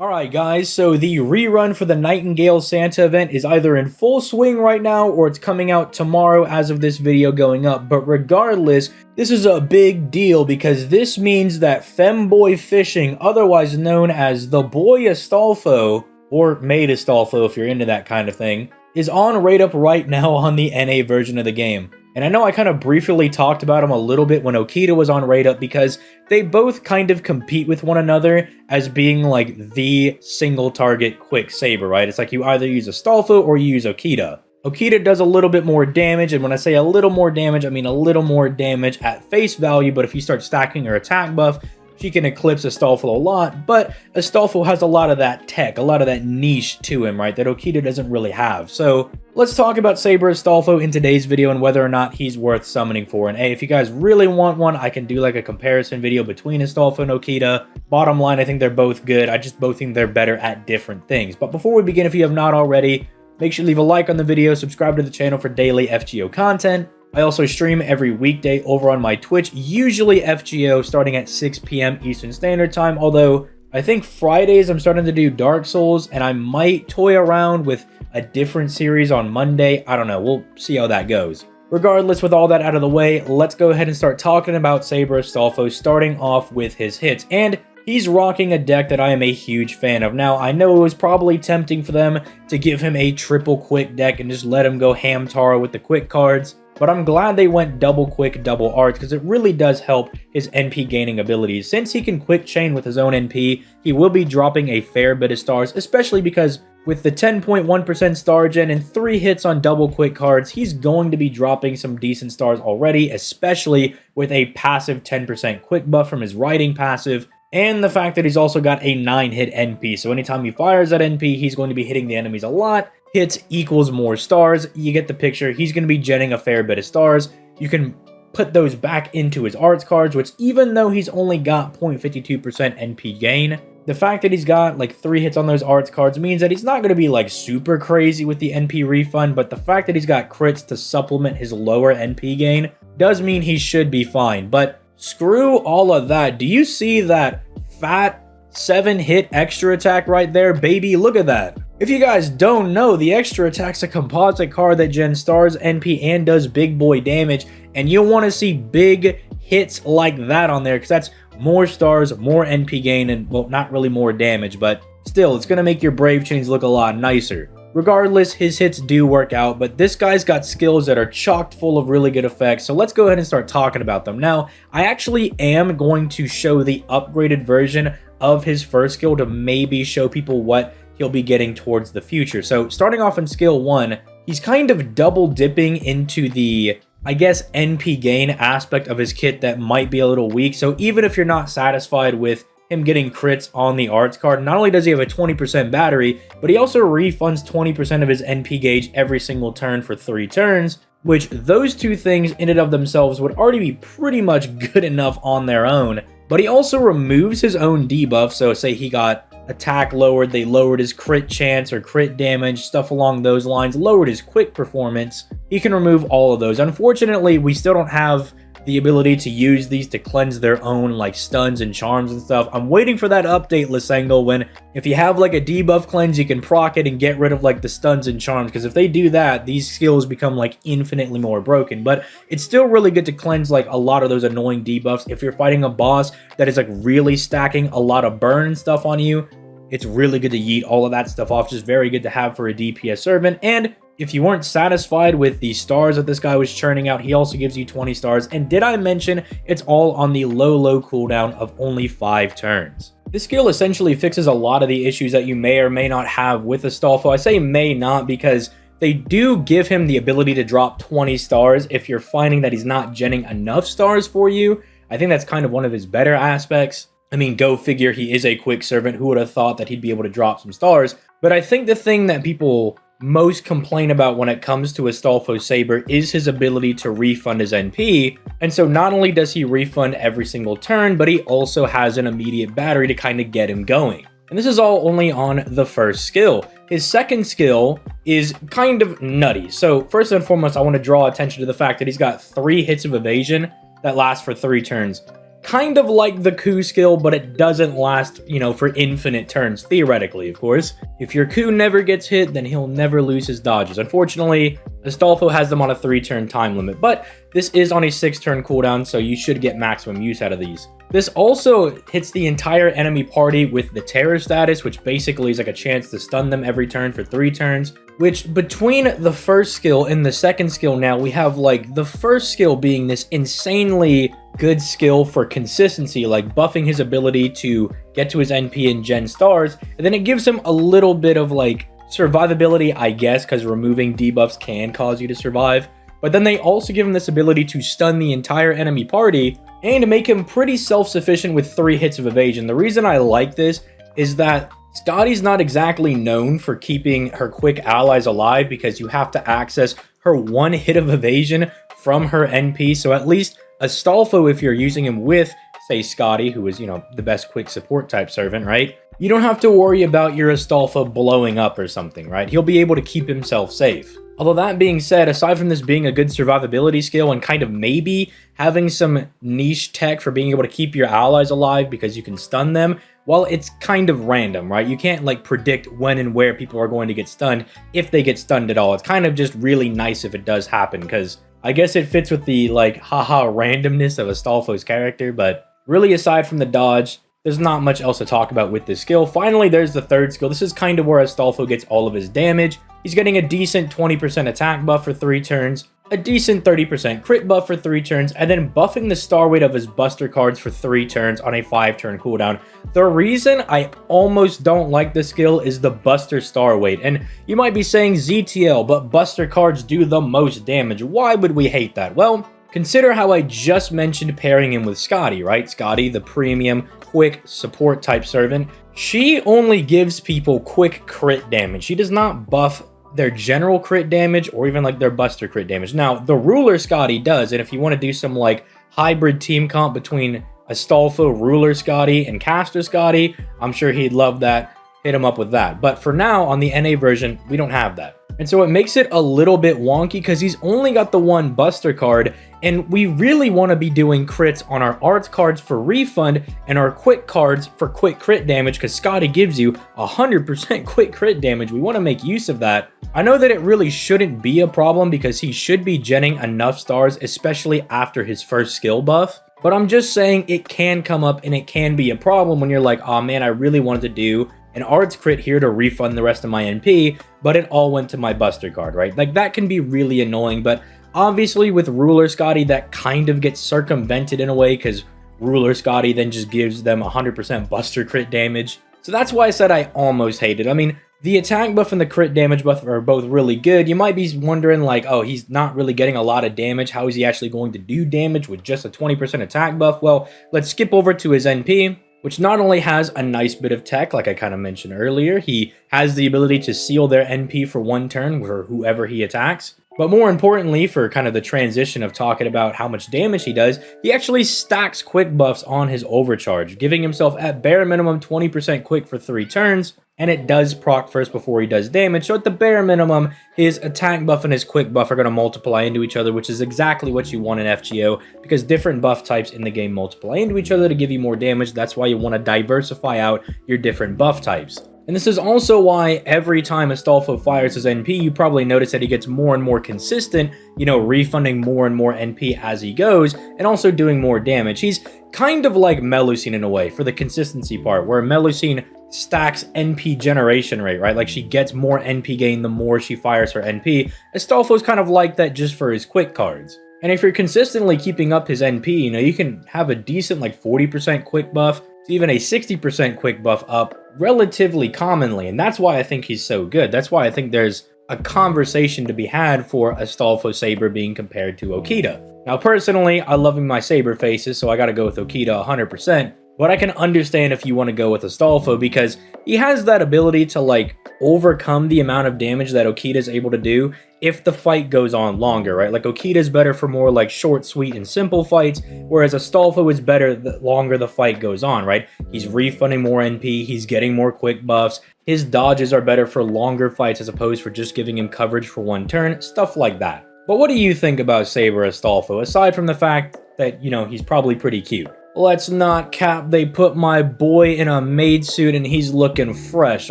Alright guys, so the rerun for the Nightingale Santa event is either in full swing right now or it's coming out tomorrow as of this video going up, but regardless, this is a big deal because this means that Femboy Fishing, otherwise known as the Boy Astolfo, or Maid Astolfo if you're into that kind of thing, is on rate up right now on the NA version of the game. And I know I kind of briefly talked about him a little bit when Okita was on rate up because they both kind of compete with one another as being like the single target quick saber, right? It's like you either use Astolfo or you use Okita. Okita does a little bit more damage, and when I say a little more damage, I mean a little more damage at face value, but if you start stacking her attack buff, she can eclipse Astolfo a lot, but Astolfo has a lot of that tech, a lot of that niche to him, right, that Okita doesn't really have. So let's talk about Saber Astolfo in today's video and whether or not he's worth summoning for. And hey, if you guys really want one, I can do like a comparison video between Astolfo and Okita. Bottom line, I think they're both good. I just both think they're better at different things. But before we begin, if you have not already, make sure to leave a like on the video, subscribe to the channel for daily FGO content. I also stream every weekday over on my Twitch, usually FGO starting at 6 p.m. Eastern Standard Time, although I think Fridays I'm starting to do Dark Souls, and I might toy around with a different series on Monday. I don't know, we'll see how that goes. Regardless, with all that out of the way, let's go ahead and start talking about Saber Astolfo, starting off with his hits. And he's rocking a deck that I am a huge fan of. Now, I know it was probably tempting for them to give him a triple quick deck and just let him go ham taro with the quick cards, but I'm glad they went double quick, double arts, because it really does help his NP gaining abilities. Since he can quick chain with his own NP, he will be dropping a fair bit of stars, especially because with the 10.1% star gen and 3 hits on double quick cards, he's going to be dropping some decent stars already, especially with a passive 10% quick buff from his riding passive, and the fact that he's also got a 9-hit NP. So anytime he fires that NP, he's going to be hitting the enemies a lot. Hits equals more stars. You get the picture. He's going to be genning a fair bit of stars. You can put those back into his arts cards, which even though he's only got 0.52% NP gain, the fact that he's got like 3 hits on those arts cards means that he's not going to be like super crazy with the NP refund, but the fact that he's got crits to supplement his lower NP gain does mean he should be fine. But screw all of that. Do you see that fat 7-hit extra attack right there, baby? Look at that. If you guys don't know, the extra attack's a composite card that gens stars, NP, and does big boy damage, and you'll want to see big hits like that on there, because that's more stars, more NP gain, and, well, not really more damage, but still, it's going to make your Brave Chains look a lot nicer. Regardless, his hits do work out, but this guy's got skills that are chock full of really good effects, so let's go ahead and start talking about them. Now, I actually am going to show the upgraded version of his first skill to maybe show people what he'll be getting towards the future. So starting off in skill 1, he's kind of double dipping into the, I guess, NP gain aspect of his kit that might be a little weak. So even if you're not satisfied with him getting crits on the arts card, not only does he have a 20% battery, but he also refunds 20% of his NP gauge every single turn for 3 turns, which those two things in and of themselves would already be pretty much good enough on their own. But he also removes his own debuff, so say he got attack lowered, they lowered his crit chance or crit damage, stuff along those lines, lowered his quick performance. He can remove all of those. Unfortunately, we still don't have the ability to use these to cleanse their own like stuns and charms and stuff. I'm waiting for that update, Lisangle, when if you have like a debuff cleanse, you can proc it and get rid of like the stuns and charms, because if they do that, these skills become like infinitely more broken. But it's still really good to cleanse like a lot of those annoying debuffs. If you're fighting a boss that is like really stacking a lot of burn and stuff on you, it's really good to yeet all of that stuff off. Just very good to have for a DPS servant. And if you weren't satisfied with the stars that this guy was churning out, he also gives you 20 stars. And did I mention it's all on the low cooldown of only 5 turns? This skill essentially fixes a lot of the issues that you may or may not have with Astolfo. I say may not because they do give him the ability to drop 20 stars if you're finding that he's not genning enough stars for you. I think that's kind of one of his better aspects. I mean, go figure, he is a quick servant. Who would have thought that he'd be able to drop some stars? But I think the thing that people most complain about when it comes to Astolfo Saber is his ability to refund his NP. And so not only does he refund every single turn, but he also has an immediate battery to kind of get him going. And this is all only on the first skill. His second skill is kind of nutty. So first and foremost, I want to draw attention to the fact that he's got 3 hits of evasion that last for 3 turns. kind of like the Ku skill, but it doesn't last, you know, for infinite turns, theoretically, of course. If your Ku never gets hit, then he'll never lose his dodges. Unfortunately, Astolfo has them on a 3-turn time limit, but this is on a 6-turn cooldown, so you should get maximum use out of these. This also hits the entire enemy party with the terror status, which basically is like a chance to stun them every turn for 3 turns. Which, between the first skill and the second skill now, we have like the first skill being this insanely good skill for consistency, like buffing his ability to get to his NP and gen stars, and then it gives him a little bit of like survivability, I guess, because removing debuffs can cause you to survive. But then they also give him this ability to stun the entire enemy party and to make him pretty self-sufficient with 3 hits of evasion. The reason I like this is that Scotty's not exactly known for keeping her quick allies alive because you have to access her 1 hit of evasion from her NP. So at least Astolfo, if you're using him with, say, Scotty, who is, you know, the best quick support type servant, right? You don't have to worry about your Astolfo blowing up or something, right? He'll be able to keep himself safe. Although that being said, aside from this being a good survivability skill and kind of maybe having some niche tech for being able to keep your allies alive because you can stun them, well, it's kind of random, right? You can't like predict when and where people are going to get stunned if they get stunned at all. It's kind of just really nice if it does happen because I guess it fits with the like haha randomness of Astolfo's character, but really aside from the dodge, there's not much else to talk about with this skill. Finally, there's the third skill. This is kind of where Astolfo gets all of his damage. He's getting a decent 20% attack buff for 3 turns, a decent 30% crit buff for 3 turns, and then buffing the star weight of his buster cards for 3 turns on a 5-turn cooldown. The reason I almost don't like this skill is the buster star weight. And you might be saying ZTL, but buster cards do the most damage. Why would we hate that? Well, consider how I just mentioned pairing him with Scotty, right? Scotty, the premium quick support type servant. She only gives people quick crit damage. She does not buff their general crit damage or even like their buster crit damage. Now, the ruler Scotty does, and if you want to do some like hybrid team comp between Astolfo, ruler Scotty, and caster Scotty, I'm sure he'd love that. Hit him up with that. But for now, on the NA version, we don't have that. And so it makes it a little bit wonky because he's only got the 1 buster card, and we really want to be doing crits on our arts cards for refund and our quick cards for quick crit damage because Scotty gives you 100% quick crit damage. We want to make use of that. I know that it really shouldn't be a problem because he should be genning enough stars, especially after his first skill buff. But I'm just saying it can come up and it can be a problem when you're like, oh man, I really wanted to do an arts crit here to refund the rest of my NP, but it all went to my buster card, right? Like that can be really annoying, but obviously with ruler Scotty, that kind of gets circumvented in a way because ruler Scotty then just gives them 100% buster crit damage. So that's why I said I almost hate it. I mean, the attack buff and the crit damage buff are both really good. You might be wondering like, oh, he's not really getting a lot of damage. How is he actually going to do damage with just a 20% attack buff? Well, let's skip over to his NP, which not only has a nice bit of tech, like I kind of mentioned earlier, he has the ability to seal their NP for 1 turn for whoever he attacks. But more importantly, for kind of the transition of talking about how much damage he does, he actually stacks quick buffs on his overcharge, giving himself at bare minimum 20% quick for 3 turns, and it does proc first before he does damage, so at the bare minimum, his attack buff and his quick buff are going to multiply into each other, which is exactly what you want in FGO, because different buff types in the game multiply into each other to give you more damage. That's why you want to diversify out your different buff types. And this is also why every time Astolfo fires his NP, you probably notice that he gets more and more consistent, you know, refunding more and more NP as he goes, and also doing more damage. He's kind of like Melusine in a way, for the consistency part, where Melusine stacks NP generation rate, right? Like she gets more NP gain the more she fires her NP. Astolfo's kind of like that just for his quick cards. And if you're consistently keeping up his NP, you know, you can have a decent like 40% quick buff to even a 60% quick buff up relatively commonly. And that's why I think he's so good. That's why I think there's a conversation to be had for Astolfo Saber being compared to Okita. Now, personally, I love my Saber faces, so I gotta go with Okita 100%. But I can understand if you want to go with Astolfo because he has that ability to like overcome the amount of damage that Okita is able to do if the fight goes on longer, right? Like Okita is better for more like short, sweet, and simple fights, whereas Astolfo is better the longer the fight goes on, right? He's refunding more NP, he's getting more quick buffs, his dodges are better for longer fights as opposed for just giving him coverage for 1 turn, stuff like that. But what do you think about Saber Astolfo, aside from the fact that, you know, he's probably pretty cute? Let's not cap, they put my boy in a maid suit and he's looking fresh,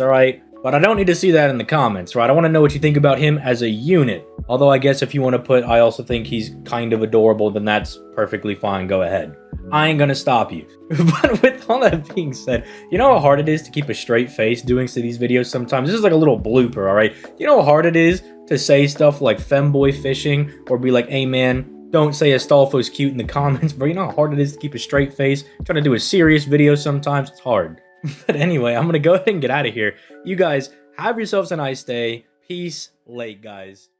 alright? But I don't need to see that in the comments, right? I want to know what you think about him as a unit. Although I guess if you want to put, I also think he's kind of adorable, then that's perfectly fine, go ahead. I ain't gonna stop you. But with all that being said, you know how hard it is to keep a straight face doing these videos sometimes? This is like a little blooper, alright? You know how hard it is to say stuff like femboy fishing, or be like, hey man, don't say Astolfo's cute in the comments, bro. You know how hard it is to keep a straight face? Trying to do a serious video sometimes, it's hard. But anyway, I'm gonna go ahead and get out of here. You guys, have yourselves a nice day. Peace, late, guys.